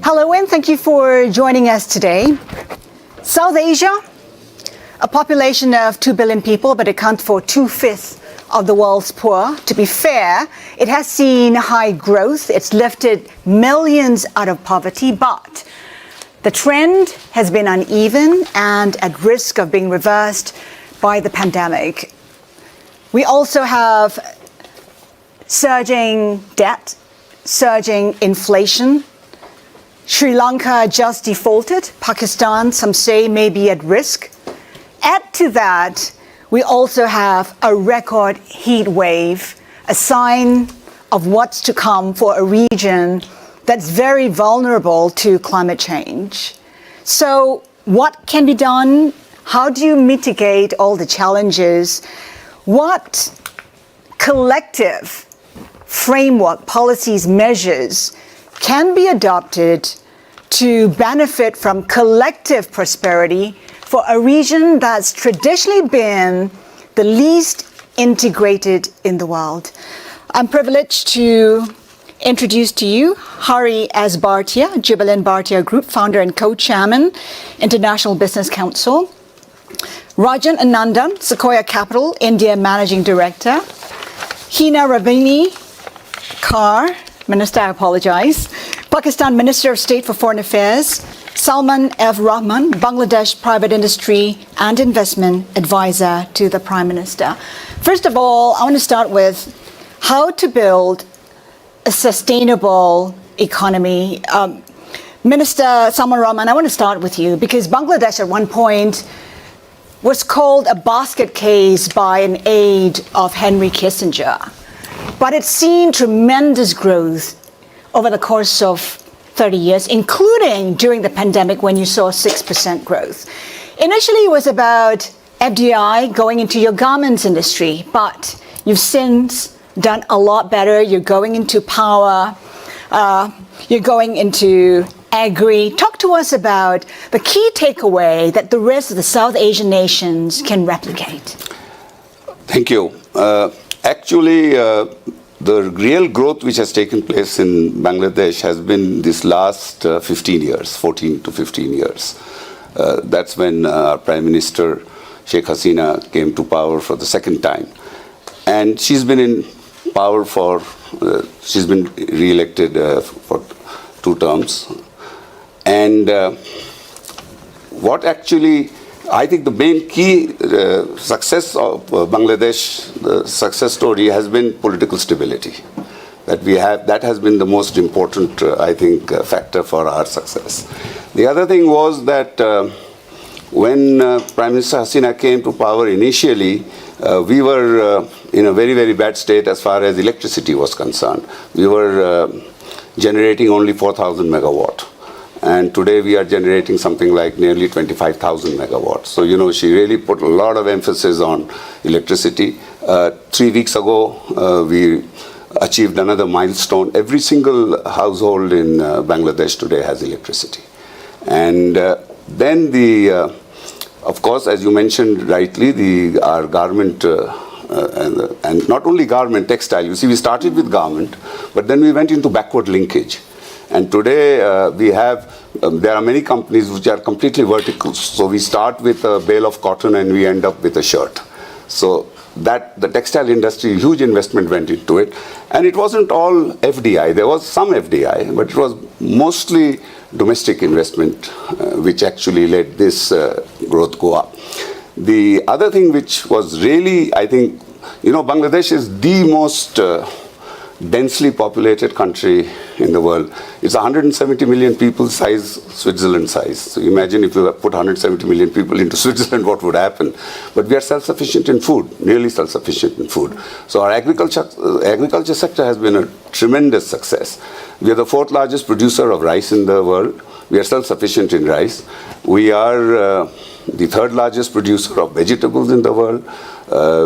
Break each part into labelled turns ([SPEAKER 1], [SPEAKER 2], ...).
[SPEAKER 1] Hello and thank you for joining us today. South Asia, a population of 2 billion people, but accounts for 2/5 of the world's poor. To be fair, it has seen high growth. It's lifted millions out of poverty, but the trend has been uneven and at risk of being reversed by the pandemic. We also have surging debt, surging inflation. Sri Lanka just defaulted. Pakistan, some say, may be at risk. Add to that, we also have a record heat wave, a sign of what's to come for a region that's very vulnerable to climate change. So what can be done? How do you mitigate all the challenges? What collective framework, policies, measures can be adopted to benefit from collective prosperity for a region that's traditionally been the least integrated in the world? I'm privileged to introduce to you Hari S. Bhartia, Jubilant Bhartia Group, founder and co-chairman, International Business Council. Rajan Anandan, Sequoia Capital, India Managing Director. Hina Rabini Kar, Minister, I apologize. Pakistan Minister of State for Foreign Affairs. Salman F. Rahman, Bangladesh Private Industry and Investment Advisor to the Prime Minister. First of all, I want to start with how to build a sustainable economy. Minister Salman Rahman, I want to start with you because Bangladesh at one point was called a basket case by an aide of Henry Kissinger. But it's seen tremendous growth over the course of 30 years, including during the pandemic when you saw 6% growth. Initially, it was about FDI going into your garments industry, but you've since done a lot better. You're going into power, you're going into agri. Talk to us about the key takeaway that the rest of the South Asian nations can replicate.
[SPEAKER 2] Thank you. Actually, the real growth which has taken place in Bangladesh has been this last 15 years, 14 to 15 years. That's when our Prime Minister Sheikh Hasina came to power for the second time. And she's been in power she's been re-elected for 2 terms. And what actually, I think the main key success of Bangladesh, the success story has been political stability that we have. That has been the most important, I think, factor for our success. The other thing was that when Prime Minister Hasina came to power initially, we were in a very, very bad state as far as electricity was concerned. We were generating only 4,000 megawatt. And today we are generating something like nearly 25,000 megawatts. So, you know, she really put a lot of emphasis on electricity. 3 weeks ago, we achieved another milestone. Every single household in Bangladesh today has electricity. And then of course, as you mentioned rightly, our garment, and not only garment, textile. You see, we started with garment, but then we went into backward linkage. And today there are many companies which are completely vertical. So we start with a bale of cotton and we end up with a shirt. So that the textile industry, huge investment went into it. And it wasn't all FDI. There was some FDI, but it was mostly domestic investment which actually let this growth go up. The other thing which was really, I think, you know, Bangladesh is the most densely populated country in the world. It's 170 million people size, Switzerland size. So imagine if you put 170 million people into Switzerland, what would happen? But we are self-sufficient in food, nearly self-sufficient in food. So our agriculture sector has been a tremendous success. We are the 4th largest producer of rice in the world. We are self-sufficient in rice. We are the third largest producer of vegetables in the world.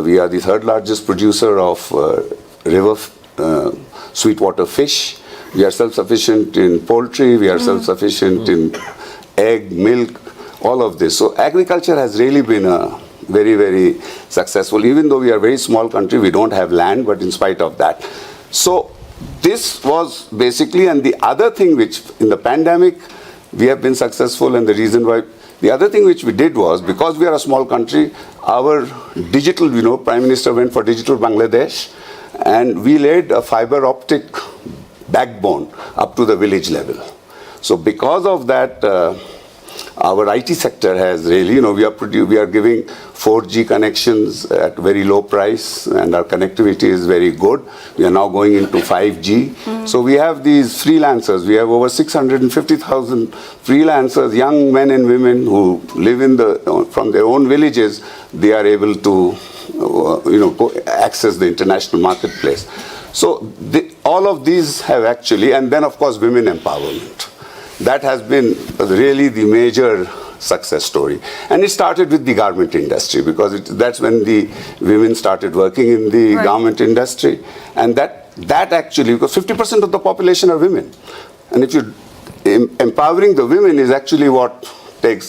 [SPEAKER 2] We are the third largest producer of river sweetwater fish. We are self-sufficient in poultry. We are self-sufficient in egg, milk, all of this. So agriculture has really been very, very successful. Even though we are a very small country, we don't have land, but in spite of that. So this was basically, and the other thing which in the pandemic, we have been successful, and the reason why, the other thing which we did was, because we are a small country, our digital, Prime Minister went for Digital Bangladesh, and we laid a fiber optic backbone up to the village level. So because of that, our IT sector has really, we are giving 4G connections at very low price, and our connectivity is very good. We are now going into 5G. So we have these freelancers. We have over 650,000 freelancers, young men and women who live from their own villages. They are able to, access the international marketplace. So all of these have actually, and then of course women empowerment. That has been really the major success story. And it started with the garment industry, because that's when the women started working in the garment industry. And that actually, because 50% of the population are women. And if you empowering the women is actually what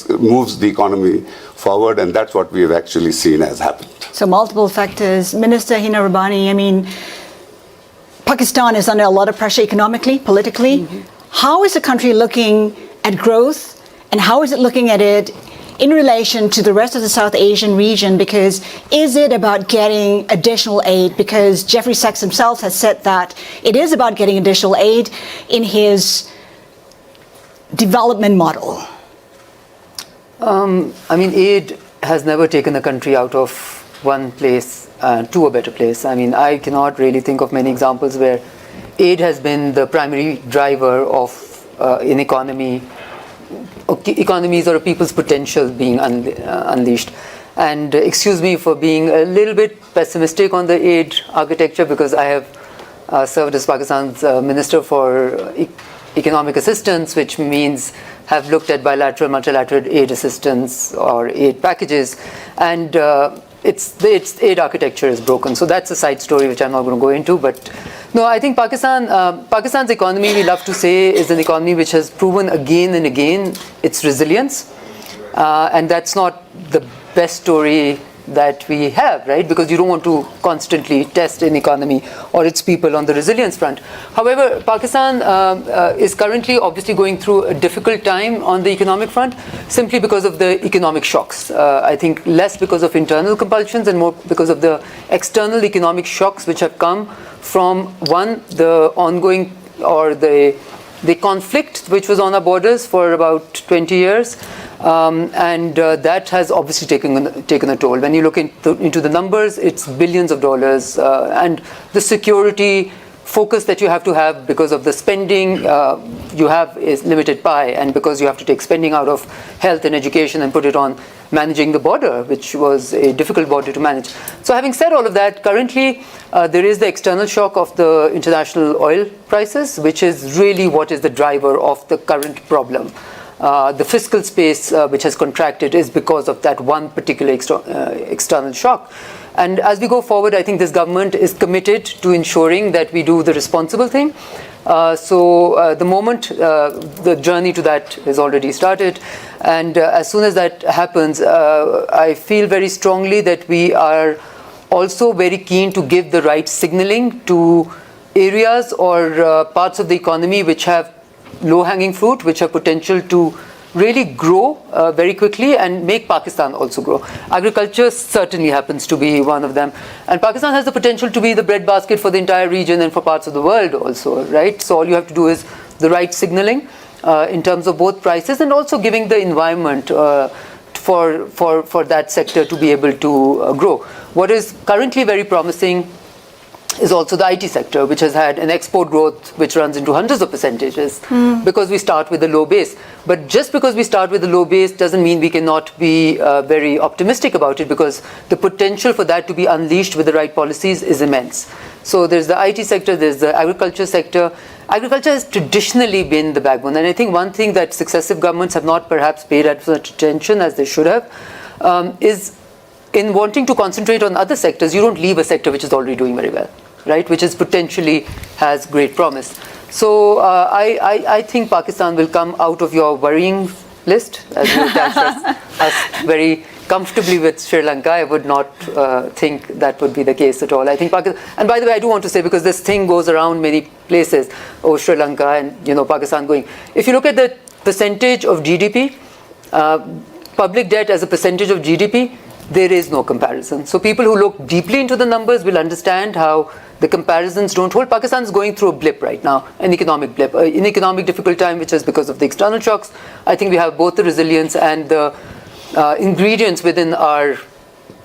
[SPEAKER 2] moves the economy forward, and that's what we have actually seen has happened.
[SPEAKER 1] So multiple factors. Minister Hina Rabbani, I mean, Pakistan is under a lot of pressure economically, politically. How is the country looking at growth, and how is it looking at it in relation to the rest of the South Asian region? Because is it about getting additional aid? Because Jeffrey Sachs himself has said that it is about getting additional aid in his development model.
[SPEAKER 3] Aid has never taken a country out of one place to a better place. I cannot really think of many examples where aid has been the primary driver of an economies or a people's potential being unleashed. And excuse me for being a little bit pessimistic on the aid architecture, because I have served as Pakistan's Minister for Economic Assistance, which means have looked at bilateral, multilateral aid assistance or aid packages, and its aid architecture is broken. So that's a side story which I'm not going to go into. But no, I think Pakistan's economy, we love to say, is an economy which has proven again and again its resilience, and that's not the best story that we have, right? Because you don't want to constantly test an economy or its people on the resilience front. However, Pakistan is currently obviously going through a difficult time on the economic front, simply because of the economic shocks. I think less because of internal compulsions and more because of the external economic shocks which have come from, one, the ongoing or the conflict which was on our borders for about 20 years. And that has obviously taken a toll. When you look into the numbers, it's billions of dollars, and the security focus that you have to have because of the spending you have is limited pie, and because you have to take spending out of health and education and put it on managing the border, which was a difficult border to manage. So having said all of that, currently there is the external shock of the international oil prices, which is really what is the driver of the current problem. The fiscal space which has contracted is because of that one particular external shock. And as we go forward, I think this government is committed to ensuring that we do the responsible thing. So the moment the journey to that has already started, and as soon as that happens, I feel very strongly that we are also very keen to give the right signaling to areas or parts of the economy which have low-hanging fruit, which have potential to really grow very quickly and make Pakistan also grow. Agriculture certainly happens to be one of them. And Pakistan has the potential to be the breadbasket for the entire region and for parts of the world also, right? So all you have to do is the right signaling in terms of both prices and also giving the environment for that sector to be able to grow. What is currently very promising is also the IT sector, which has had an export growth which runs into hundreds of percentages because we start with a low base. But just because we start with a low base doesn't mean we cannot be very optimistic about it, because the potential for that to be unleashed with the right policies is immense. So there's the IT sector, there's the agriculture sector, agriculture has traditionally been the backbone. And I think one thing that successive governments have not perhaps paid as much attention as they should have is in wanting to concentrate on other sectors, you don't leave a sector which is already doing very well, right? Which is potentially has great promise. So I think Pakistan will come out of your worrying list, as you attached us very comfortably with Sri Lanka. I would not think that would be the case at all. I think Pakistan, and by the way, I do want to say, because this thing goes around many places, oh, Sri Lanka and Pakistan going. If you look at the percentage of GDP, public debt as a percentage of GDP, there is no comparison. So people who look deeply into the numbers will understand how the comparisons don't hold. Pakistan is going through a blip right now, an economic blip, an economic difficult time, which is because of the external shocks. I think we have both the resilience and the ingredients within our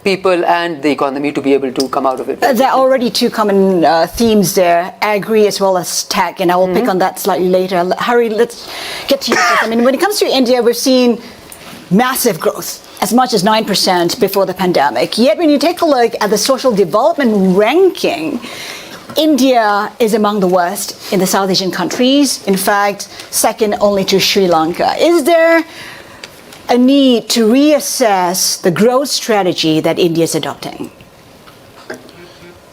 [SPEAKER 3] people and the economy to be able to come out of it.
[SPEAKER 1] There are already two common themes there, agri as well as tech, and I will pick on that slightly later. Hari, let's get to you first. I mean, when it comes to India, we've seen massive growth, as much as 9% before the pandemic. Yet when you take a look at the social development ranking, India is among the worst in the South Asian countries. In fact, second only to Sri Lanka. Is there a need to reassess the growth strategy that India is adopting?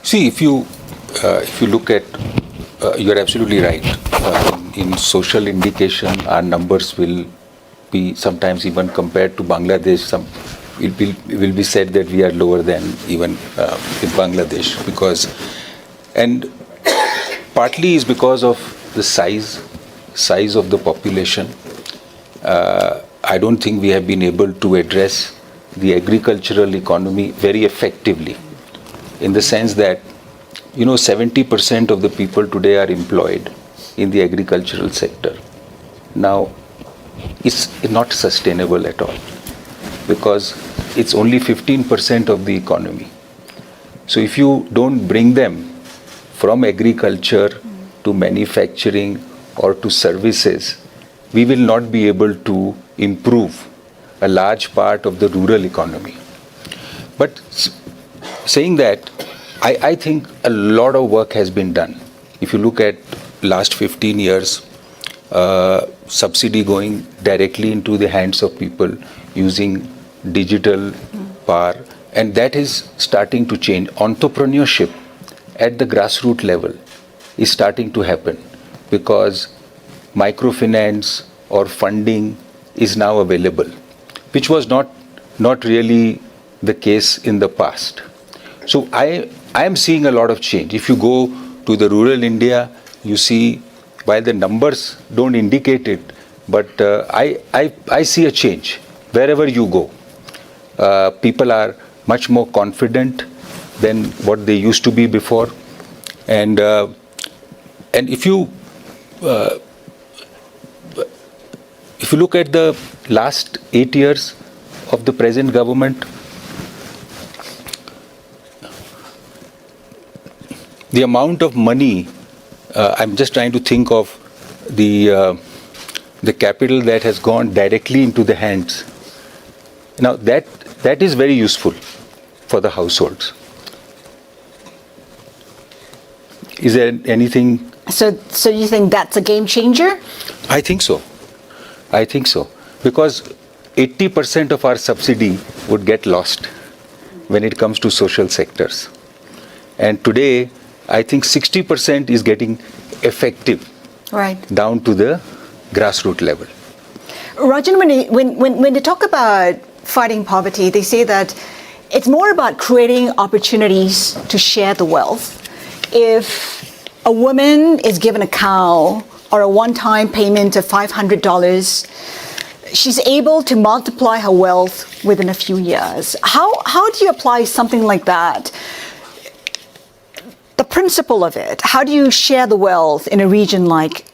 [SPEAKER 4] See, if you look at, you're absolutely right. In social indication, our numbers will be sometimes even compared to Bangladesh. It will be said that we are lower than even in Bangladesh, and partly is because of the size of the population. I don't think we have been able to address the agricultural economy very effectively, in the sense that 70% of the people today are employed in the agricultural sector. Now, it's not sustainable at all, because it's only 15% of the economy. So if you don't bring them from agriculture to manufacturing or to services, we will not be able to improve a large part of the rural economy. But saying that, I think a lot of work has been done. If you look at last 15 years, subsidy going directly into the hands of people using digital power, and that is starting to change. Entrepreneurship at the grassroots level is starting to happen, because microfinance or funding is now available, which was not really the case in the past. So I am seeing a lot of change. If you go to the rural India, you see, while the numbers don't indicate it, but I see a change wherever you go. People are much more confident than what they used to be before, and if you look at the last 8 years of the present government, the amount of money, I'm just trying to think of the capital that has gone directly into the hands. Now that is very useful for the households. Is there anything?
[SPEAKER 1] So you think that's a game changer?
[SPEAKER 4] I think so, because 80% of our subsidy would get lost when it comes to social sectors. And today, I think 60% is getting effective,
[SPEAKER 1] right,
[SPEAKER 4] down to the grassroots level.
[SPEAKER 1] Rajan, when they talk about fighting poverty, they say that it's more about creating opportunities to share the wealth. If a woman is given a cow or a one-time payment of $500, she's able to multiply her wealth within a few years. How do you apply something like that? The principle of it, how do you share the wealth in a region like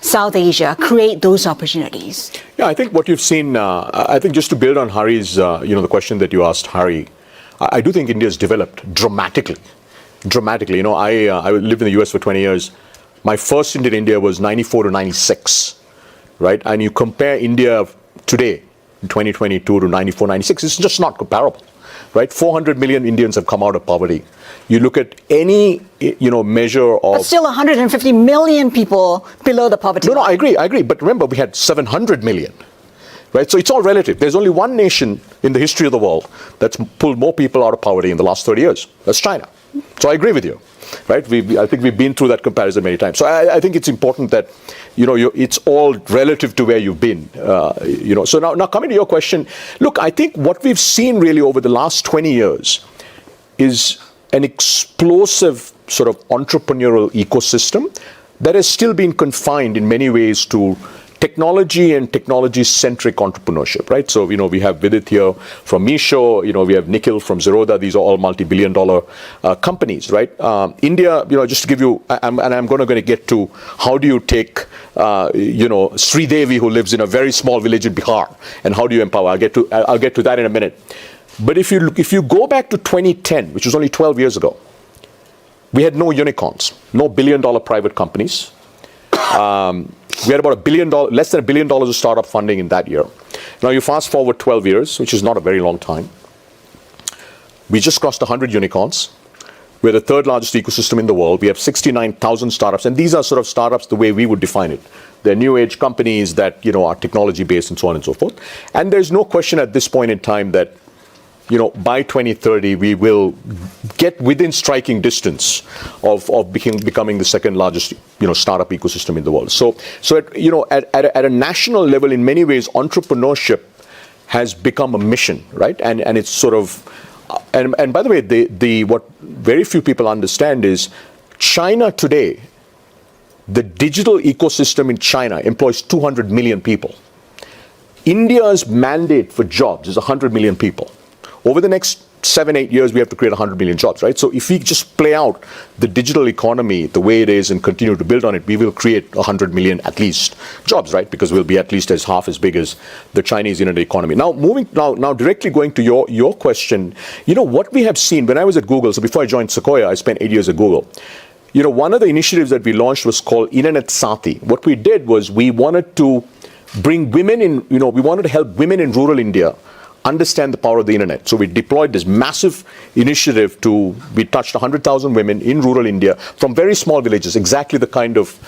[SPEAKER 1] South Asia, create those opportunities?
[SPEAKER 5] Yeah, I think what you've seen, I think just to build on Hari's, the question that you asked Hari, I do think India has developed dramatically. I lived in the US for 20 years. My first stint in India was 94 to 96, right? And you compare India today, 2022 to 94, 96, it's just not comparable. right? 400 million Indians have come out of poverty. You look at any, measure of...
[SPEAKER 1] But still 150 million people below the poverty line.
[SPEAKER 5] No, I agree. But remember, we had 700 million, right? So it's all relative. There's only one nation in the history of the world that's pulled more people out of poverty in the last 30 years. That's China. So I agree with you, right? I think we've been through that comparison many times. So I think it's important that, it's all relative to where you've been, So now coming to your question, look, I think what we've seen really over the last 20 years is an explosive sort of entrepreneurial ecosystem that has still been confined in many ways to technology and technology-centric entrepreneurship, right? So, we have Vidit here from Meesho, we have Nikhil from Zerodha. These are all multi-billion-dollar companies, right? India, just to give you, I'm going to get to how do you take, Sri Devi, who lives in a very small village in Bihar, and how do you empower? I'll get to that in a minute. But if you go back to 2010, which was only 12 years ago, we had no unicorns, no billion-dollar private companies. We had about less than $1 billion of startup funding in that year. Now you fast forward 12 years, which is not a very long time. We just crossed 100 unicorns. We're the third largest ecosystem in the world. We have 69,000 startups, and these are sort of startups the way we would define it. They're new age companies that, are technology based and so on and so forth. And there's no question at this point in time that, by 2030, we will get within striking distance of becoming the second largest, startup ecosystem in the world. So at a national level, in many ways, entrepreneurship has become a mission, right? And it's sort of, and by the way, what very few people understand is China today, the digital ecosystem in China employs 200 million people. India's mandate for jobs is 100 million people. Over the next 7-8 years, we have to create 100 million jobs, right? So if we just play out the digital economy the way it is and continue to build on it, we will create 100 million at least jobs, right? Because we'll be at least half as big as the Chinese internet economy. Now, now directly going to your question, what we have seen when I was at Google. So before I joined Sequoia, I spent 8 years at Google. One of the initiatives that we launched was called Internet Sati. What we did was we wanted to bring women in. We wanted to help women in rural India understand the power of the internet. So we deployed this massive initiative we touched 100,000 women in rural India from very small villages, exactly the kind of,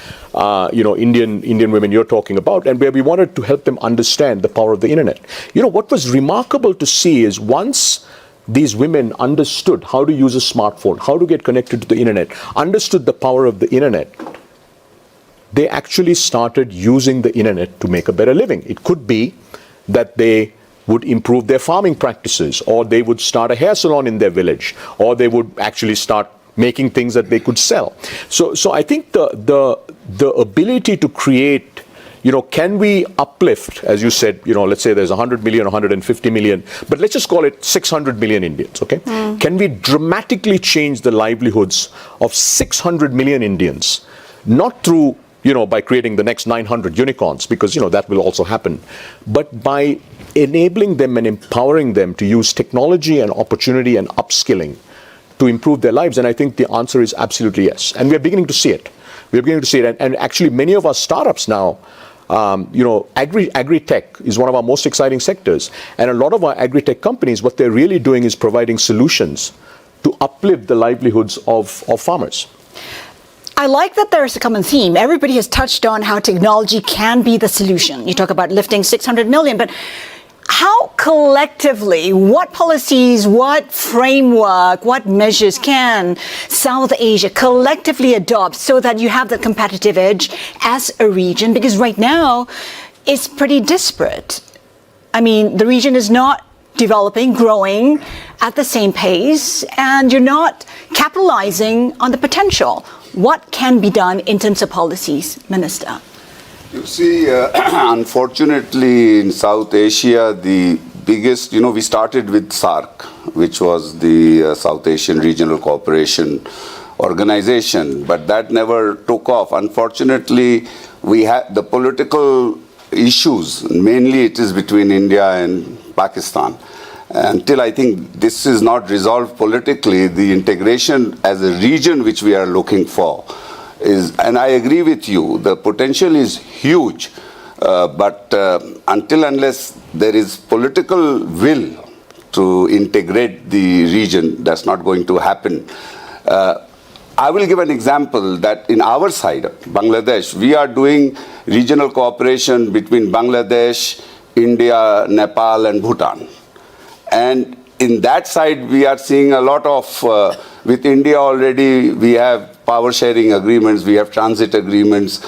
[SPEAKER 5] Indian women you're talking about, and where we wanted to help them understand the power of the internet. What was remarkable to see is once these women understood how to use a smartphone, how to get connected to the internet, understood the power of the internet, they actually started using the internet to make a better living. It could be that they would improve their farming practices, or they would start a hair salon in their village, or they would actually start making things that they could sell. So I think the ability to create, can we uplift, as you said, let's say there's 100 million, 150 million, but let's just call it 600 million Indians, okay? Can we dramatically change the livelihoods of 600 million Indians, not through by creating the next 900 unicorns, because, that will also happen, but by enabling them and empowering them to use technology and opportunity and upskilling to improve their lives? And I think the answer is absolutely yes. And we're beginning to see it. And actually many of our startups now, agri-tech is one of our most exciting sectors. And a lot of our agri-tech companies, what they're really doing is providing solutions to uplift the livelihoods of farmers.
[SPEAKER 1] I like that there's a common theme. Everybody has touched on how technology can be the solution. You talk about lifting 600 million, but how collectively, what policies, what framework, what measures can South Asia collectively adopt so that you have the competitive edge as a region? Because right now, it's pretty disparate. I mean, the region is not developing, growing at the same pace, and you're not capitalizing on the potential. What can be done in terms of policies, Minister?
[SPEAKER 2] You see, unfortunately, in South Asia, the biggest, we started with SAARC, which was the South Asian Regional Cooperation Organization, but that never took off. Unfortunately, we had the political issues, mainly it is between India and Pakistan. Until I think this is not resolved politically, the integration as a region which we are looking for is, and I agree with you, the potential is huge, but until unless there is political will to integrate the region. That's not going to happen. I will give an example that in our side, Bangladesh, we are doing regional cooperation between Bangladesh, India, Nepal, and Bhutan. And in that side, we are seeing a lot of, with India already, we have power sharing agreements, we have transit agreements,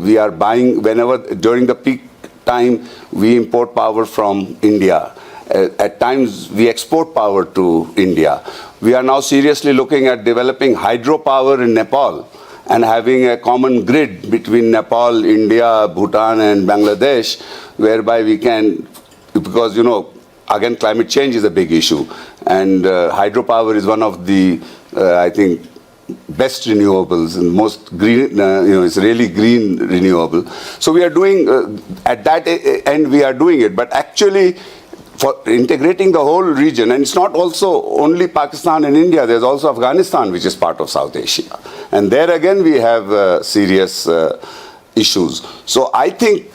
[SPEAKER 2] we are buying, whenever, during the peak time, we import power from India. At times, we export power to India. We are now seriously looking at developing hydropower in Nepal and having a common grid between Nepal, India, Bhutan, and Bangladesh, whereby we can, because, again, climate change is a big issue. And hydropower is one of the, I think, best renewables and most green, it's really green renewable. So we are doing, at that end, we are doing it. But actually, for integrating the whole region, and it's not also only Pakistan and India, there's also Afghanistan, which is part of South Asia. And there again, we have serious issues. So I think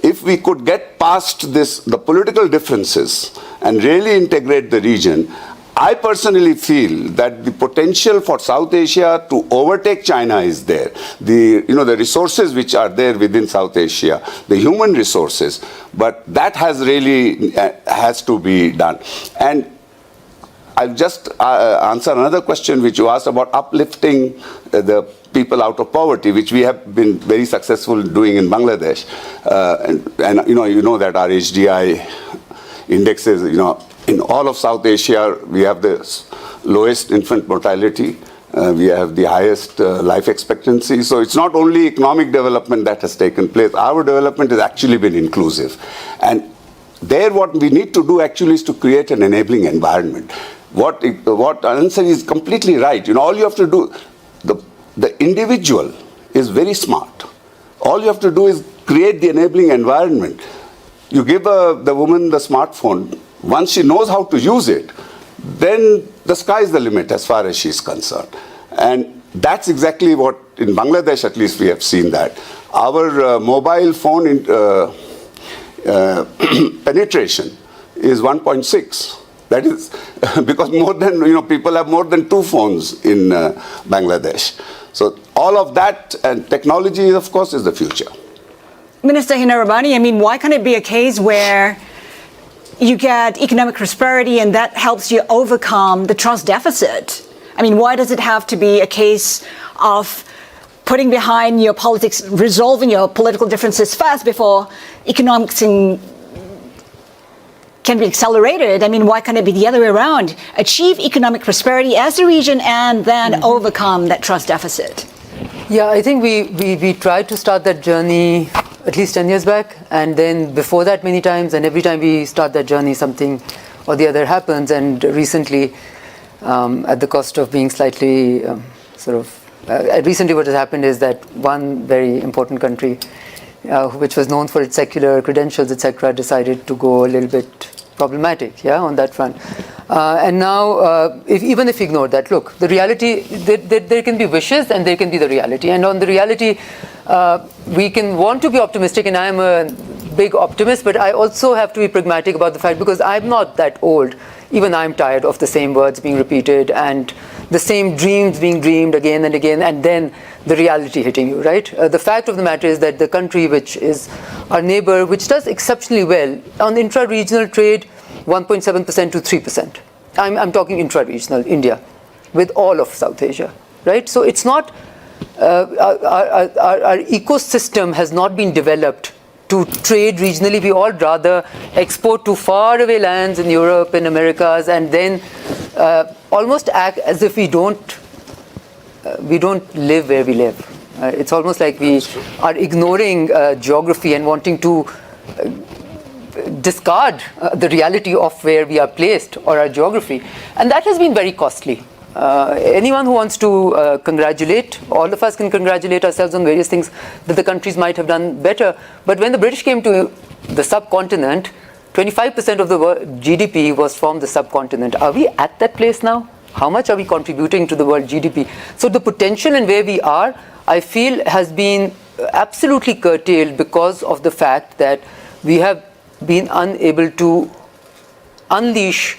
[SPEAKER 2] if we could get past the political differences and really integrate the region, I personally feel that the potential for South Asia to overtake China is there. The resources which are there within South Asia, the human resources, but that has to be done. And I'll just answer another question which you asked about uplifting the people out of poverty, which we have been very successful doing in Bangladesh. And you know that our HDI indexes, in all of South Asia, we have the lowest infant mortality. We have the highest life expectancy. So it's not only economic development that has taken place. Our development has actually been inclusive. And there what we need to do actually is to create an enabling environment. What Anand is completely right. All you have to do, the individual is very smart. All you have to do is create the enabling environment. You give the woman the smartphone. Once she knows how to use it, then the sky is the limit as far as she is concerned. And that's exactly what, in Bangladesh at least, we have seen that. Our mobile phone penetration is 1.6. That is because people have more than 2 phones in Bangladesh. So all of that, and technology, of course, is the future.
[SPEAKER 1] Minister Hinarabani, why can't it be a case where you get economic prosperity and that helps you overcome the trust deficit? Why does it have to be a case of putting behind your politics, resolving your political differences first before economics can be accelerated? Why can't it be the other way around? Achieve economic prosperity as a region and then overcome that trust deficit.
[SPEAKER 3] Yeah, I think we tried to start that journey at least 10 years back, and then before that many times, and every time we start that journey, something or the other happens. And recently, at the cost of being slightly recently what has happened is that one very important country, which was known for its secular credentials, etc., decided to go a little bit problematic, on that front. And now, even if you ignore that, look, the reality, there can be wishes and there can be the reality. And on the reality, we can want to be optimistic, and I am a big optimist, but I also have to be pragmatic about the fact, because I'm not that old. Even I'm tired of the same words being repeated and the same dreams being dreamed again and again, and then the reality hitting you, right? The fact of the matter is that the country which is our neighbor, which does exceptionally well on intra-regional trade, 1.7% to 3%. I'm talking intra-regional, India, with all of South Asia, right? So it's not, our ecosystem has not been developed to trade regionally. We all rather export to faraway lands in Europe and Americas, and then almost act as if we don't live where we live. It's almost like we are ignoring geography and wanting to discard the reality of where we are placed or our geography. And that has been very costly. Anyone who wants to congratulate, all of us can congratulate ourselves on various things that the countries might have done better. But when the British came to the subcontinent, 25% of the world GDP was from the subcontinent. Are we at that place now? How much are we contributing to the world GDP? So the potential and where we are, I feel, has been absolutely curtailed because of the fact that we have been unable to unleash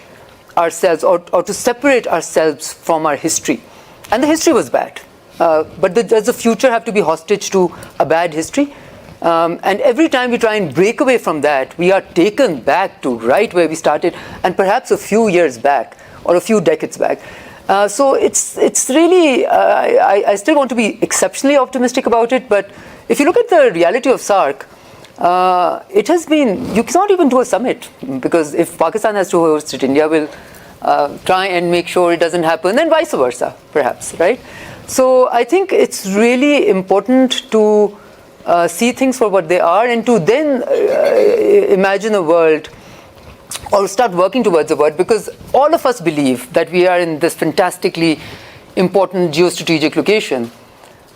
[SPEAKER 3] ourselves or to separate ourselves from our history. And the history was bad. But does the future have to be hostage to a bad history? And every time we try and break away from that, we are taken back to right where we started, and perhaps a few years back or a few decades back. So it's really, I still want to be exceptionally optimistic about it, but if you look at the reality of SAARC, it has been, you cannot even do a summit, because if Pakistan has to host it, India will try and make sure it doesn't happen, and vice versa, perhaps, right? So I think it's really important to see things for what they are, and to then imagine a world or start working towards a world, because all of us believe that we are in this fantastically important geostrategic location.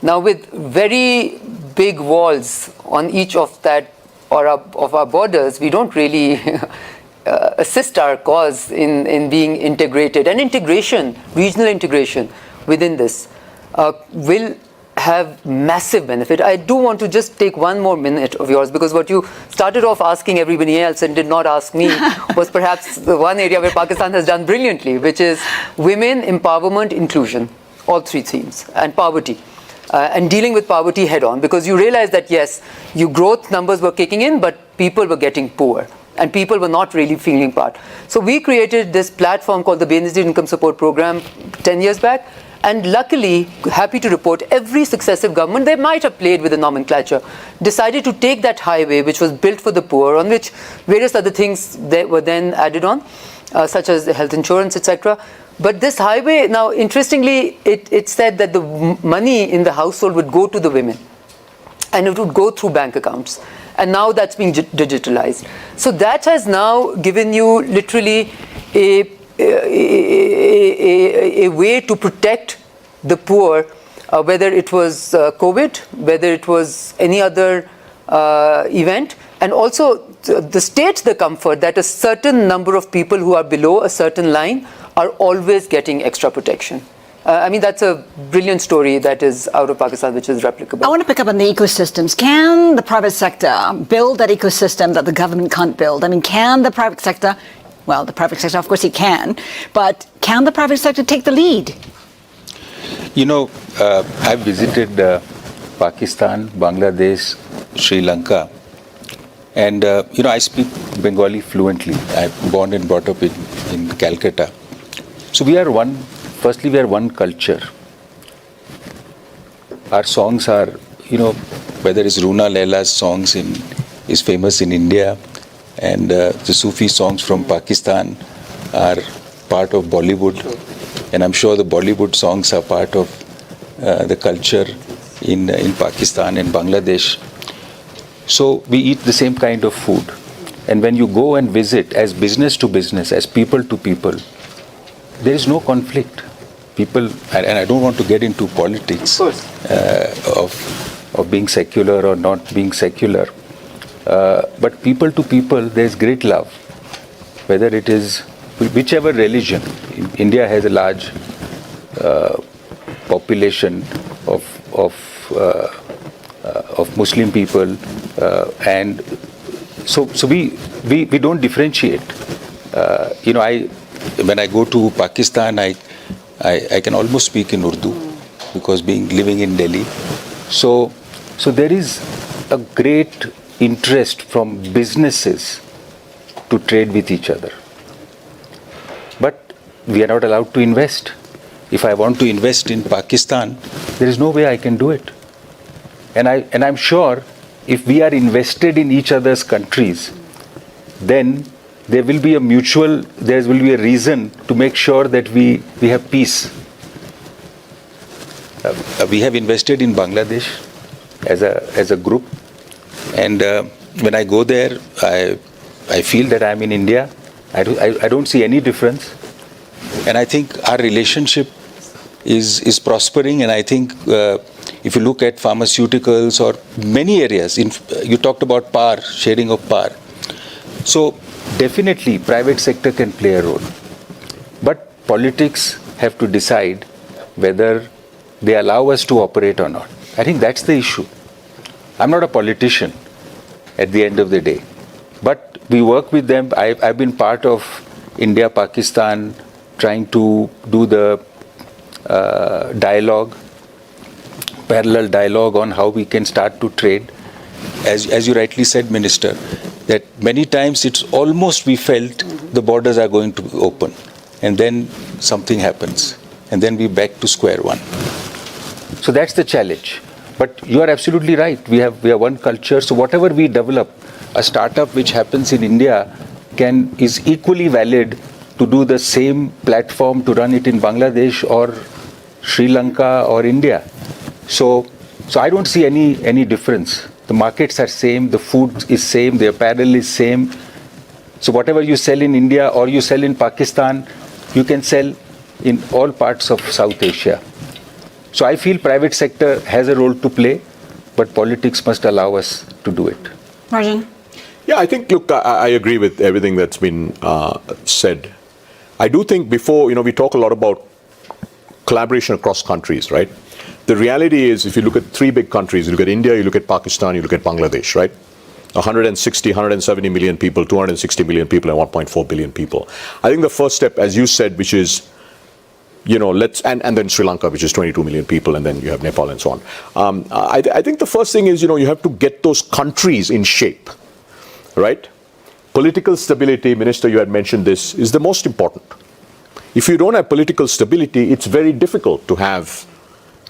[SPEAKER 3] Now, with very big walls on each of that or of our borders, we don't really assist our cause in being integrated. And integration, regional integration within this will have massive benefit. I do want to just take one more minute of yours, because what you started off asking everybody else and did not ask me was perhaps the one area where Pakistan has done brilliantly, which is women, empowerment, inclusion, all three themes, and poverty. And dealing with poverty head on, because you realize that yes, your growth numbers were kicking in, but people were getting poor and people were not really feeling part. So we created this platform called the Benazir Income Support Program 10 years back. And luckily, happy to report, every successive government, they might have played with the nomenclature, decided to take that highway which was built for the poor, on which various other things that were then added on, such as health insurance, etc. But this highway, now interestingly, it said that the money in the household would go to the women, and it would go through bank accounts. And now that's being digitalized. So that has now given you literally a way to protect the poor, whether it was COVID, whether it was any other event, and also the state the comfort that a certain number of people who are below a certain line are always getting extra protection. I mean, that's a brilliant story that is out of Pakistan, which is replicable.
[SPEAKER 1] I want to pick up on the ecosystems. Can the private sector build that ecosystem that the government can't build? I mean, can the private sector, well, the private sector, of course, it can, but can the private sector take the lead?
[SPEAKER 4] You know, I visited Pakistan, Bangladesh, Sri Lanka, and, you know, I speak Bengali fluently. I'm born and brought up in Calcutta. So we are one culture. Our songs are, you know, whether it's Runa Laila's songs is famous in India, and the Sufi songs from Pakistan are part of Bollywood, and I'm sure the Bollywood songs are part of the culture in Pakistan and Bangladesh. So we eat the same kind of food, and when you go and visit as business to business, as people to people, there is no conflict. People, and I don't want to get into politics of being secular or not being secular, but people to people, there's great love. Whether it is whichever religion, India has a large population of Muslim people, and so we don't differentiate. You know, when I go to Pakistan, I can almost speak in Urdu because living in Delhi. So there is a great interest from businesses to trade with each other. But we are not allowed to invest. If I want to invest in Pakistan, there is no way I can do it. And I'm sure if we are invested in each other's countries, then there will be a reason to make sure that we have peace. We have invested in Bangladesh as a group, and when I go there, I feel that I'm in India. I don't see any difference, and I think our relationship is prospering. And I think if you look at pharmaceuticals or many areas, you talked about power, sharing of power. So definitely private sector can play a role, but politics have to decide whether they allow us to operate or not. I think that's the issue. I'm not a politician at the end of the day, but we work with them. I've been part of India, Pakistan, trying to do the parallel dialogue on how we can start to trade. As you rightly said, Minister, that many times it's almost we felt the borders are going to open, and then something happens, and then we back to square one. So that's the challenge. But you are absolutely right. We have one culture. So whatever we develop, a startup which happens in India is equally valid to do the same platform to run it in Bangladesh or Sri Lanka or India. So I don't see any difference. The markets are same, the food is same, the apparel is same. So whatever you sell in India or you sell in Pakistan, you can sell in all parts of South Asia. So I feel private sector has a role to play, but politics must allow us to do it.
[SPEAKER 1] Rajan?
[SPEAKER 5] Yeah, I think, look, I agree with everything that's been said. I do think before, we talk a lot about collaboration across countries, right? The reality is, if you look at three big countries, you look at India, you look at Pakistan, you look at Bangladesh, right? 160, 170 million people, 260 million people, and 1.4 billion people. I think the first step, as you said, which is, and then Sri Lanka, which is 22 million people, and then you have Nepal and so on. I think the first thing is, you have to get those countries in shape, right? Political stability, Minister, you had mentioned this, is the most important. If you don't have political stability, it's very difficult to have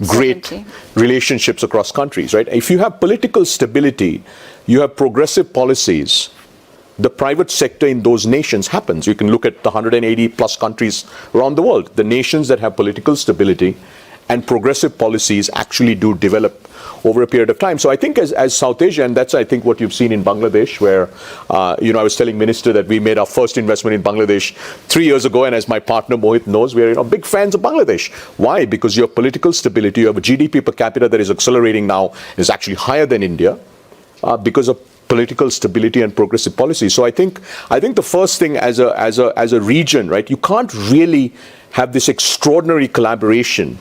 [SPEAKER 5] great relationships across countries, right? If you have political stability, you have progressive policies, the private sector in those nations happens. You can look at the 180 plus countries around the world. The nations that have political stability and progressive policies actually do develop over a period of time. So I think as South Asia, and that's I think what you've seen in Bangladesh, where I was telling Minister that we made our first investment in Bangladesh 3 years ago, and as my partner Mohit knows, we're big fans of Bangladesh. Why? Because you have political stability, you have a GDP per capita that is accelerating now, is actually higher than India, because of political stability and progressive policy. So I think the first thing as a region, right, you can't really have this extraordinary collaboration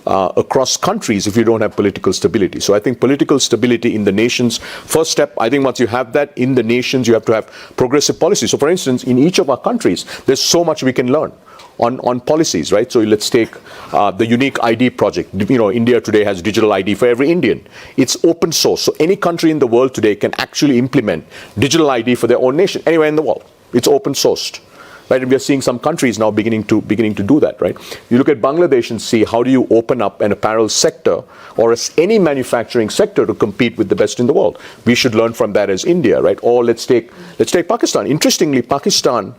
[SPEAKER 5] across countries if you don't have political stability. So I think political stability in the nations, first step, I think once you have that in the nations, you have to have progressive policy. So for instance, in each of our countries, there's so much we can learn on policies, right? So let's take the unique ID project. India today has digital ID for every Indian. It's open source. So any country in the world today can actually implement digital ID for their own nation, anywhere in the world. It's open sourced. Right, and we are seeing some countries now beginning to do that, right? You look at Bangladesh and see how do you open up an apparel sector or any manufacturing sector to compete with the best in the world. We should learn from that as India, right? Or let's take Pakistan. Interestingly, Pakistan,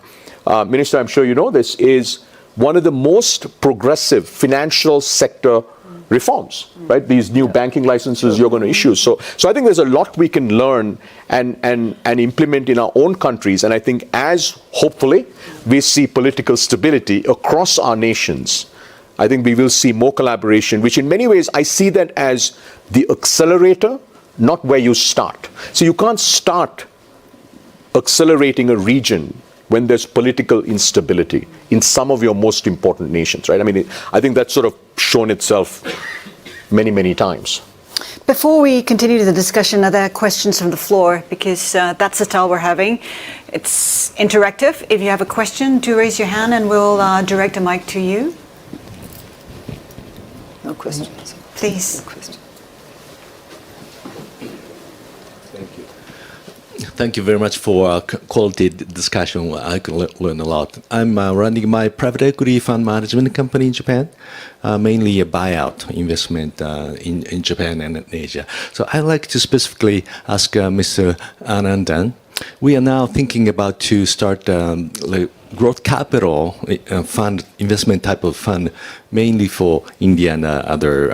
[SPEAKER 5] Minister, I'm sure you know this, is one of the most progressive financial sector reforms, right? These new banking licenses you're going to issue. So I think there's a lot we can learn and implement in our own countries. And I think as hopefully we see political stability across our nations, I think we will see more collaboration, which in many ways I see that as the accelerator, not where you start. So you can't start accelerating a region when there's political instability in some of your most important nations, right? I mean, I think that's sort of shown itself many, many times.
[SPEAKER 1] Before we continue the discussion, are there questions from the floor? Because that's the style we're having. It's interactive. If you have a question, do raise your hand and we'll direct a mic to you.
[SPEAKER 3] No questions.
[SPEAKER 1] Please.
[SPEAKER 3] No questions.
[SPEAKER 6] Thank you very much for quality discussion. I can learn a lot. I'm running my private equity fund management company in Japan, mainly a buyout investment in Japan and in Asia. So I'd like to specifically ask Mr. Anandan. We are now thinking about to start growth capital fund, investment type of fund, mainly for India and other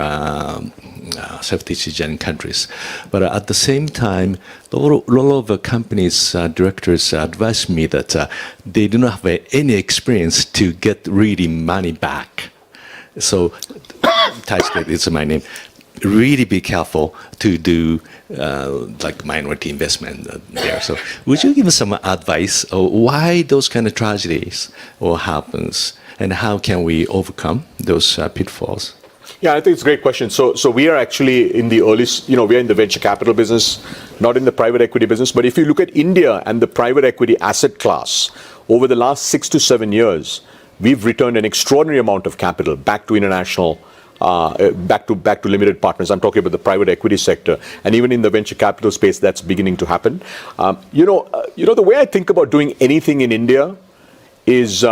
[SPEAKER 6] Southeast Asian countries. But at the same time, a lot of companies' directors advise me that they do not have any experience to get really money back. So, Taisuke is my name. Really be careful to do like minority investment there. So, would you give us some advice on why those kind of tragedies or happens, and how can we overcome those pitfalls?
[SPEAKER 5] Yeah, I think it's a great question. So we are actually in the early, we are in the venture capital business, not in the private equity business. But if you look at India and the private equity asset class, over the last 6 to 7 years, we've returned an extraordinary amount of capital back to international, back to limited partners. I'm talking about the private equity sector, and even in the venture capital space, that's beginning to happen. The way I think about doing anything in India is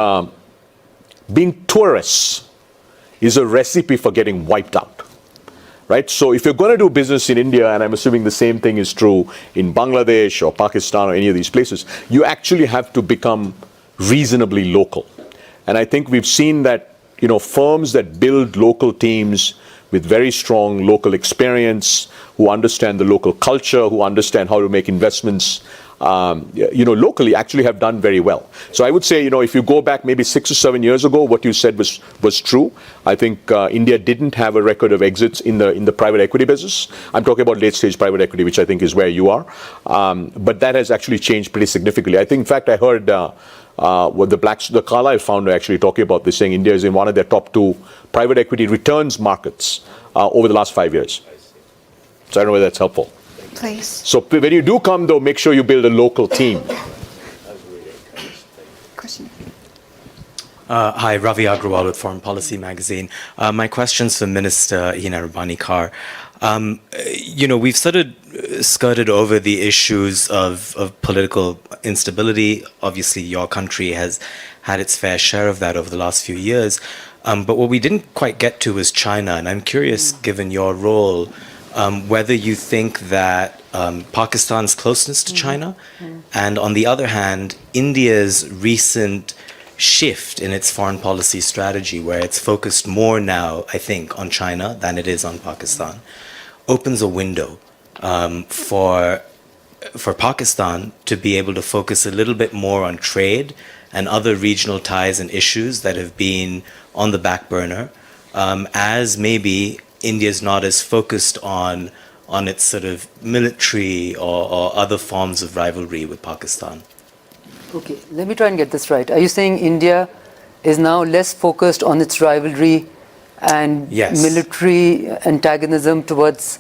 [SPEAKER 5] being tourists is a recipe for getting wiped out, right? So if you're going to do business in India, and I'm assuming the same thing is true in Bangladesh or Pakistan or any of these places, you actually have to become reasonably local. And I think we've seen that, firms that build local teams with very strong local experience, who understand the local culture, who understand how to make investments, locally, actually have done very well. So I would say, if you go back maybe 6 or 7 years ago, what you said was true. I think India didn't have a record of exits in the private equity business. I'm talking about late stage private equity, which I think is where you are. But that has actually changed pretty significantly. I think, in fact, I heard what the Carlyle founder actually talking about this, saying India is in one of their top 2 private equity returns markets over the last 5 years. So I don't know whether that's helpful.
[SPEAKER 1] Please.
[SPEAKER 5] So when you do come, though, make sure you build a local team.
[SPEAKER 1] Question.
[SPEAKER 7] Hi, Ravi Agrawal with Foreign Policy Magazine. My question's for Minister Hina Rabbani-Kar. We've sort of skirted over the issues of political instability. Obviously, your country has had its fair share of that over the last few years. But what we didn't quite get to was China. And I'm curious, given your role, whether you think that Pakistan's closeness to China, and on the other hand, India's recent shift in its foreign policy strategy, where it's focused more now, I think, on China than it is on Pakistan, opens a window for Pakistan to be able to focus a little bit more on trade and other regional ties and issues that have been on the back burner, as maybe India's not as focused on its sort of military or other forms of rivalry with Pakistan.
[SPEAKER 3] Okay, let me try and get this right. Are you saying India is now less focused on its rivalry and military antagonism towards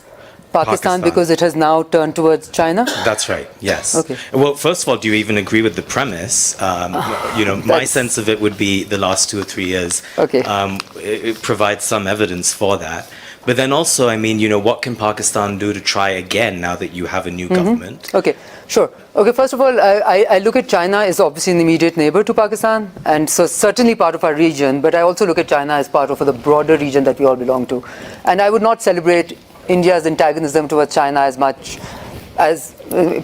[SPEAKER 3] Pakistan because it has now turned towards China?
[SPEAKER 7] That's right, yes.
[SPEAKER 3] Okay.
[SPEAKER 7] Well, first of all, do you even agree with the premise? My sense of it would be the last 2 or 3 years.
[SPEAKER 3] Okay.
[SPEAKER 7] It provides some evidence for that. But then also, what can Pakistan do to try again now that you have a new government?
[SPEAKER 3] Okay, sure. Okay, first of all, I look at China as obviously an immediate neighbor to Pakistan, and so certainly part of our region, but I also look at China as part of the broader region that we all belong to. And I would not celebrate India's antagonism towards China as much as,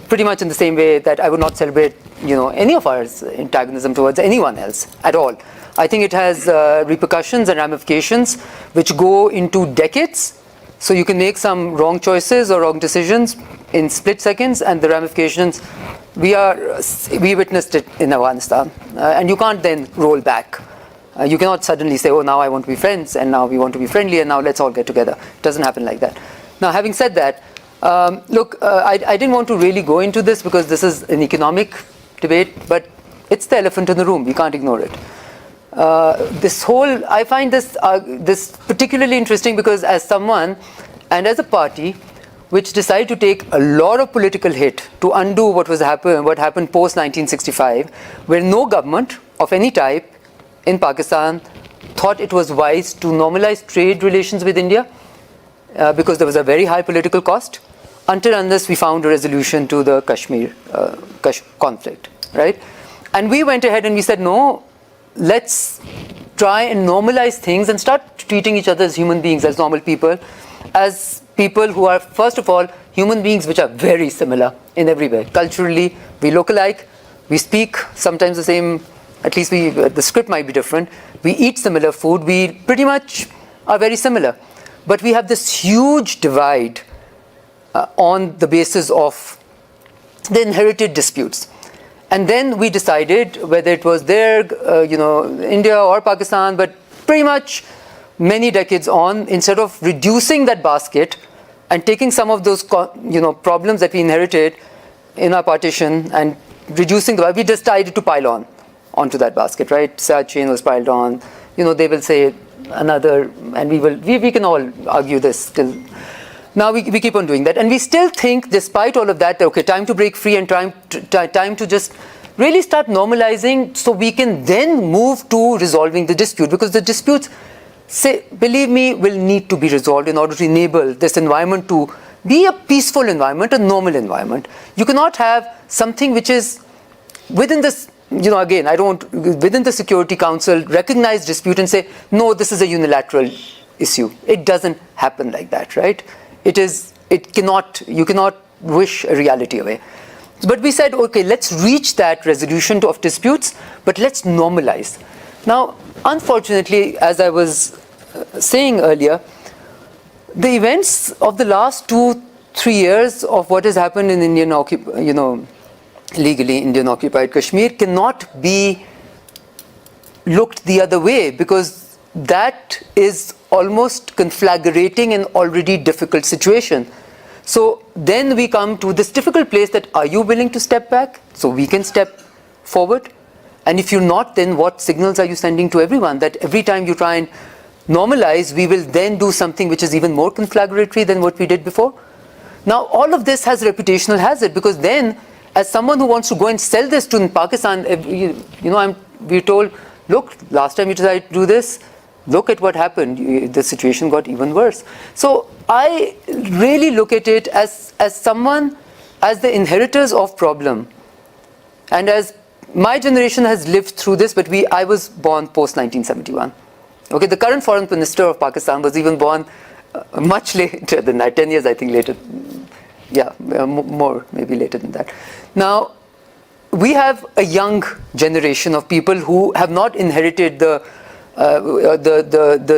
[SPEAKER 3] pretty much in the same way that I would not celebrate, any of our antagonism towards anyone else at all. I think it has repercussions and ramifications which go into decades. So you can make some wrong choices or wrong decisions in split seconds, and the ramifications, we witnessed it in Afghanistan. And you can't then roll back. You cannot suddenly say, oh, now I want to be friends, and now we want to be friendly, and now let's all get together. It doesn't happen like that. Now, having said that, I didn't want to really go into this because this is an economic debate, but it's the elephant in the room. We can't ignore it. I find this particularly interesting because as someone and as a party which decided to take a lot of political hit to undo what happened post 1965, where no government of any type in Pakistan thought it was wise to normalize trade relations with India because there was a very high political cost, unless we found a resolution to the Kashmir conflict, right? And we went ahead and we said, no, let's try and normalize things and start treating each other as human beings, as normal people, as people who are, first of all, human beings which are very similar in every way. Culturally, we look alike, we speak sometimes the same, at least the script might be different, we eat similar food, we pretty much are very similar. But we have this huge divide on the basis of the inherited disputes. And then we decided, whether it was India or Pakistan, but pretty much many decades on, instead of reducing that basket and taking some of those problems that we inherited in our partition and reducing we decided to pile onto that basket, right? Siachen was piled on, they will say another, and we can all argue this till. Now we keep on doing that, and we still think, despite all of that, okay, time to break free and time to just really start normalizing, so we can then move to resolving the dispute, because the disputes, believe me, will need to be resolved in order to enable this environment to be a peaceful environment, a normal environment. You cannot have something which is within this, again, within the Security Council, recognize dispute and say, no, this is a unilateral issue. It doesn't happen like that, right? You cannot wish a reality away. But we said, okay, let's reach that resolution of disputes, but let's normalize. Now, unfortunately, as I was saying earlier, the events of the last 2-3 years of what has happened in legally Indian occupied Kashmir cannot be looked the other way, because that is almost conflagrating an already difficult situation. So then we come to this difficult place that, are you willing to step back so we can step forward? And if you're not, then what signals are you sending to everyone that every time you try and normalize, we will then do something which is even more conflagratory than what we did before? Now, all of this has reputational hazard, because then, as someone who wants to go and sell this to Pakistan, we're told, look, last time you decided to do this, look at what happened. The situation got even worse. So I really look at it as the inheritors of problem. And as my generation has lived through this, but I was born post-1971. Okay, the current foreign minister of Pakistan was even born much later than that, 10 years I think later. Yeah, more, maybe later than that. Now, we have a young generation of people who have not inherited the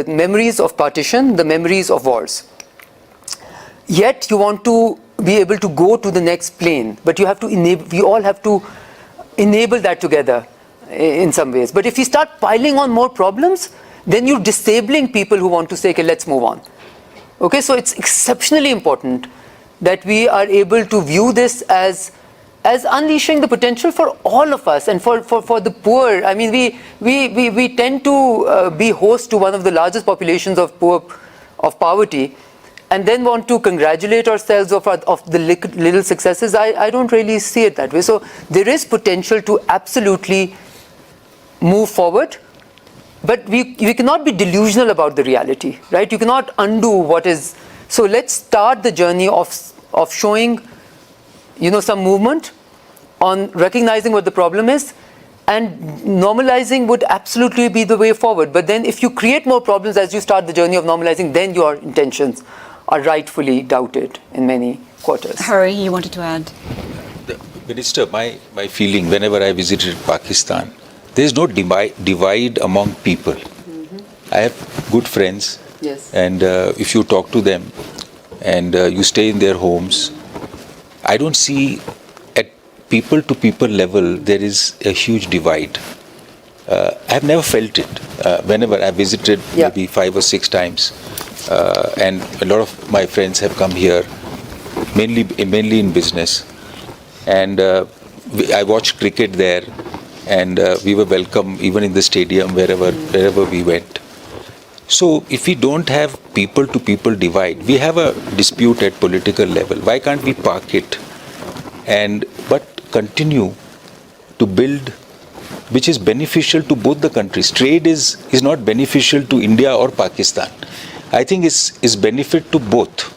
[SPEAKER 3] memories of partition, the memories of wars. Yet you want to be able to go to the next plane, but you have to we all have to enable that together in some ways. But if you start piling on more problems, then you're disabling people who want to say, okay, let's move on. Okay, so it's exceptionally important that we are able to view this as unleashing the potential for all of us and for the poor. I mean, we tend to be host to one of the largest populations of poverty, and then want to congratulate ourselves of the little successes. I don't really see it that way. So there is potential to absolutely move forward, but we cannot be delusional about the reality, right? You cannot undo what is. So let's start the journey of showing, some movement on recognizing what the problem is, and normalizing would absolutely be the way forward. But then if you create more problems as you start the journey of normalizing, then your intentions are rightfully doubted in many quarters.
[SPEAKER 1] Hari, you wanted to add?
[SPEAKER 4] Minister, my feeling whenever I visited Pakistan, there is no divide among people. Mm-hmm. I have good friends,
[SPEAKER 3] yes,
[SPEAKER 4] and if you talk to them and you stay in their homes, I don't see at people to people level there is a huge divide. I have never felt it whenever I visited, maybe 5 or 6 times, and a lot of my friends have come here mainly in business, and I watched cricket there, and we were welcome even in the stadium wherever we went. So if we don't have people to people divide, we have a dispute at political level. Why can't we park it but continue to build, which is beneficial to both the countries? Trade is not beneficial to India or Pakistan. I think is benefit to both.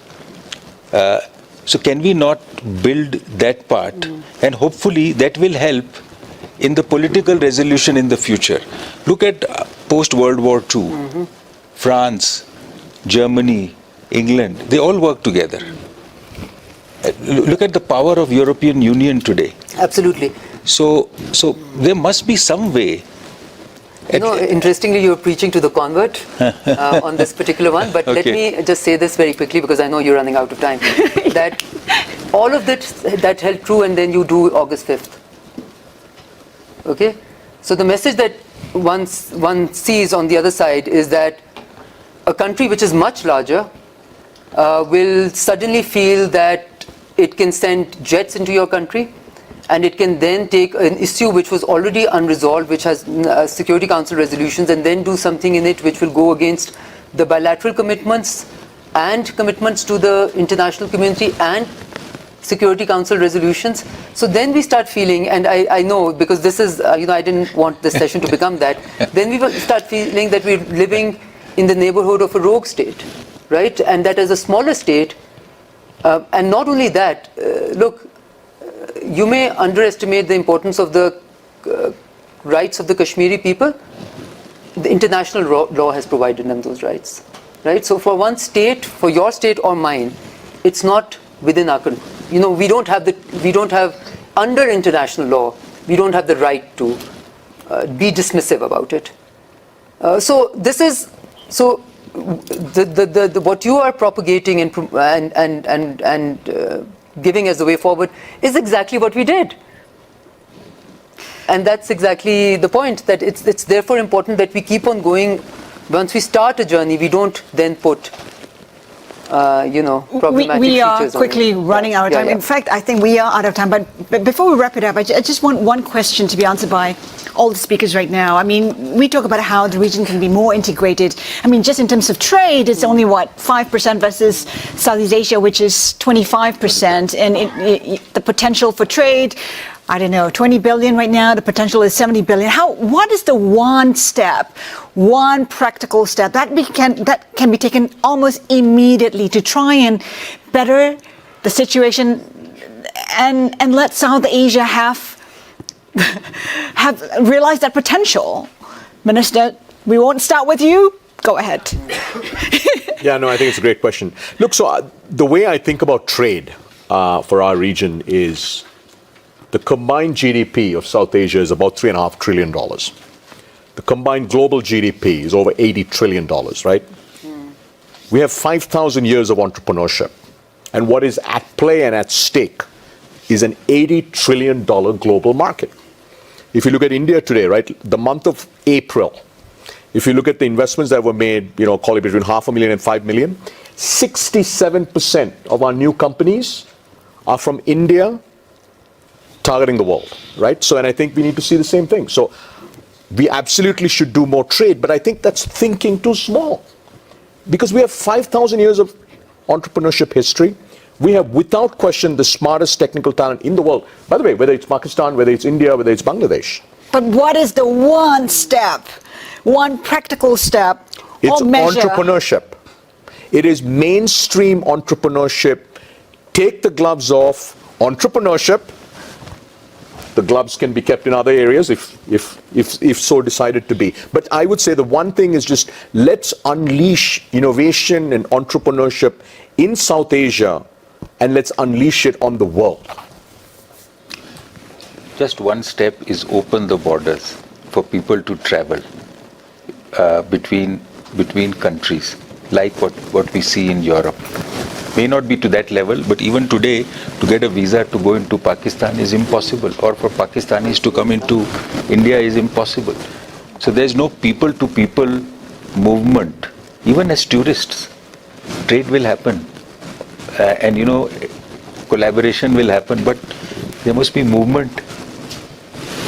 [SPEAKER 4] So can we not build that part? And hopefully that will help in the political resolution in the future. Look at post-World War II. Mm-hmm. France, Germany, England, they all work together. Look at the power of European Union today.
[SPEAKER 3] Absolutely.
[SPEAKER 4] So there must be some way.
[SPEAKER 3] Interestingly, you're preaching to the convert on this particular one, but Let me just say this very quickly, because I know you're running out of time, that all of that held true, and then you do August 5th. Okay? So the message that one sees on the other side is that a country which is much larger will suddenly feel that it can send jets into your country, and it can then take an issue which was already unresolved, which has Security Council resolutions, and then do something in it which will go against the bilateral commitments and commitments to the international community and Security Council resolutions. So then we start feeling, and I know because this is, I didn't want this session to become that, then we will start feeling that we're living in the neighborhood of a rogue state, right? And that as a smaller state, and not only that, look, you may underestimate the importance of the rights of the Kashmiri people. The international law has provided them those rights, right? So for one state, for your state or mine, it's not within our control. We don't have under international law, we don't have the right to be dismissive about it. So what you are propagating and giving as the way forward is exactly what we did. And that's exactly the point, that it's therefore important that we keep on going. Once we start a journey, we don't then put problematic
[SPEAKER 1] we are
[SPEAKER 3] features
[SPEAKER 1] quickly
[SPEAKER 3] on it.
[SPEAKER 1] running out of time.
[SPEAKER 3] Yeah.
[SPEAKER 1] In fact, I think we are out of time. But before we wrap it up, I just want one question to be answered by all the speakers right now. I mean, we talk about how the region can be more integrated. I mean, just in terms of trade, it's only, 5% versus Southeast Asia, which is 25%. And the potential for trade, I don't know, 20 billion right now, the potential is 70 billion. What is the one step, one practical step that can be taken almost immediately to try and better the situation and let South Asia have realized that potential? Minister, we won't start with you. Go ahead.
[SPEAKER 5] Yeah, no, I think it's a great question. Look, so the way I think about trade for our region is the combined GDP of South Asia is about $3.5 trillion. The combined global GDP is over $80 trillion, right? We have 5,000 years of entrepreneurship. And what is at play and at stake is an $80 trillion global market. If you look at India today, right, the month of April, if you look at the investments that were made, call it between 500,000 and 5 million, 67% of our new companies are from India targeting the world, right? So, and I think we need to see the same thing. So we absolutely should do more trade, but I think that's thinking too small. Because we have 5,000 years of entrepreneurship history. We have, without question, the smartest technical talent in the world. By the way, whether it's Pakistan, whether it's India, whether it's Bangladesh.
[SPEAKER 1] But what is the one step, one practical step
[SPEAKER 5] It's
[SPEAKER 1] or measure?
[SPEAKER 5] entrepreneurship. It is mainstream entrepreneurship. Take the gloves off. Entrepreneurship. The gloves can be kept in other areas if so decided to be. But I would say the one thing is just let's unleash innovation and entrepreneurship in South Asia, and let's unleash it on the world.
[SPEAKER 4] Just one step is open the borders for people to travel between countries, like what we see in Europe. May not be to that level, but even today, to get a visa to go into Pakistan is impossible, or for Pakistanis to come into India is impossible. So there's no people-to-people movement. Even as tourists, trade will happen, and collaboration will happen, but there must be movement.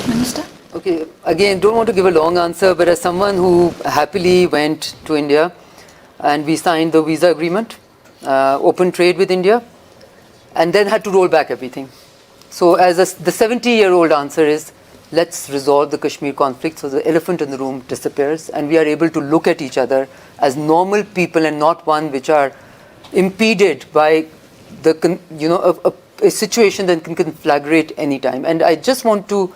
[SPEAKER 1] Minister?
[SPEAKER 3] Okay, again, don't want to give a long answer, but as someone who happily went to India and we signed the visa agreement, open trade with India, and then had to roll back everything. So the 70-year-old answer is, let's resolve the Kashmir conflict so the elephant in the room disappears and we are able to look at each other as normal people and not one which are impeded by a situation that can conflagrate any time. And I just want to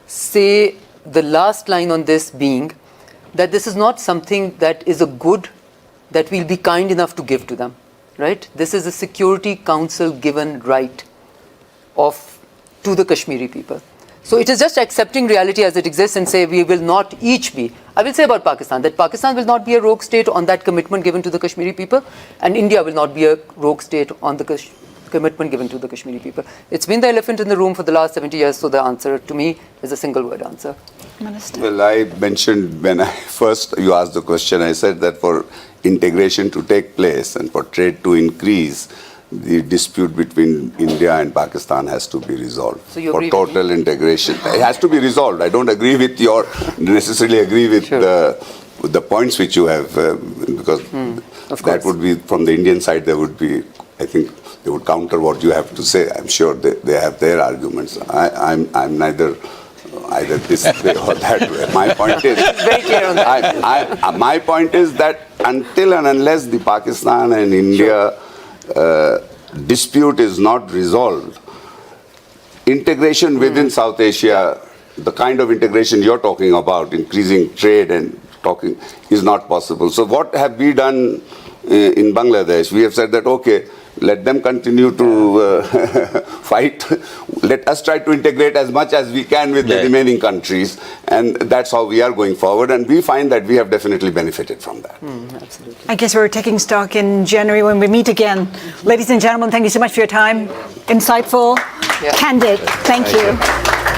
[SPEAKER 3] say the last line on this being that this is not something that is a good that we'll be kind enough to give to them. Right? This is a Security Council given right to the Kashmiri people. So it is just accepting reality as it exists and say we will not each be. I will say about Pakistan, that Pakistan will not be a rogue state on that commitment given to the Kashmiri people, and India will not be a rogue state on the commitment given to the Kashmiri people. It's been the elephant in the room for the last 70 years, so the answer to me is a single word answer.
[SPEAKER 1] Minister?
[SPEAKER 2] Well, I mentioned when you asked the question, I said that for integration to take place and for trade to increase, the dispute between India and Pakistan has to be resolved
[SPEAKER 3] So you
[SPEAKER 2] for
[SPEAKER 3] agree with
[SPEAKER 2] total integration. It has to be resolved. I don't agree with necessarily agree with the points which you have, because that would be, from the Indian side, there would be, I think, they would counter what you have to say. I'm sure they have their arguments. I'm neither either this way or that way. My point is,
[SPEAKER 3] very clear on that.
[SPEAKER 2] my point is that until and unless the Pakistan and India dispute is not resolved, integration within South Asia, the kind of integration you're talking about, increasing trade and talking, is not possible. So what have we done in Bangladesh? We have said that, okay, let them continue to fight. Let us try to integrate as much as we can with the remaining countries. And that's how we are going forward. And we find that we have definitely benefited from that.
[SPEAKER 3] Absolutely.
[SPEAKER 1] I guess we're taking stock in January when we meet again. Ladies and gentlemen, thank you so much for your time. Insightful, candid. Thank you.